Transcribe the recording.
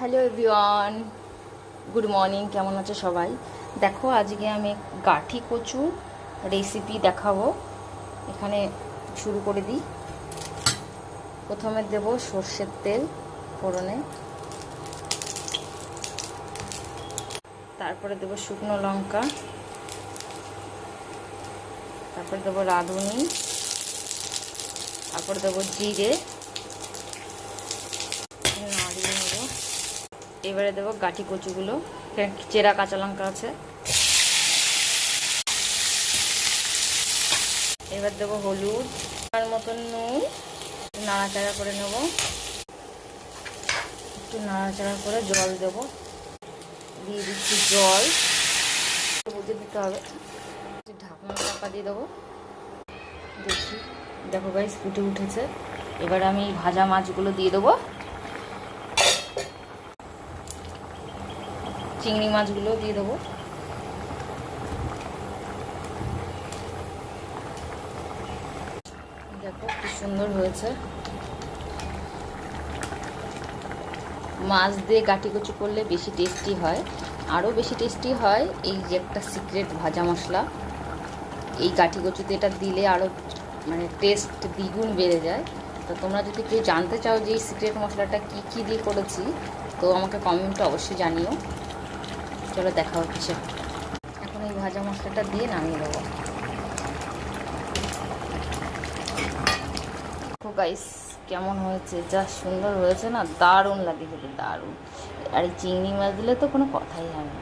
Hello everyone, good morning. কেমন আছে সবাই? দেখো, আজকে আমি গাঠি কচু রেসিপি দেখাবো। এখানে শুরু করে দিই। প্রথমে দেব সর্ষের তেল ফোড়নে, তারপরে দেব শুকনো লঙ্কা, তারপরে দেবো রাঁধুনি, তারপরে দেবো জিরে, নাড়িয়ে নেব। এবারে দেবো গাঠি কচুগুলো, চেরা কাঁচা লঙ্কা আছে। এবার দেবো হলুদ, তার মতন নুন, নাড়াচাড়া করে নেব। একটু নাড়াচাড়া করে জল দেবো, দিয়ে দিচ্ছি জল, বুঝে দিতে হবে। ঢাকনা চাপা দিয়ে দেবো। দেখি, দেখো গাইস, ফুটে উঠেছে। এবার আমি ভাজা মাছগুলো দিয়ে দেবো। চিংড়ি মাছগুলো দিয়ে দেবো। দেখো কি সুন্দর হয়েছে। মাছ দিয়ে গাঠি কচু করলে বেশি টেস্টি হয়, আরও বেশি টেস্টি হয়। এই যে একটা সিক্রেট ভাজা মশলা, এই গাঠি কচুতে এটা দিলে আরও মানে টেস্ট দ্বিগুণ বেড়ে যায়। তো তোমরা যদি কেউ জানতে চাও যে এই সিক্রেট মশলাটা কী কী দিয়ে করেছি, তো আমাকে কমেন্টে অবশ্যই জানিও। চলো দেখা হচ্ছে। এখন এই ভাজা মশলাটা দিয়ে নামিয়ে দেবো। গাইস, কেমন হয়েছে? যা সুন্দর হয়েছে না, দারুণ লাগে খেতে, দারুণ। আর এই চিংড়ি মাছ দিলে তো কোনো কথাই হয় না।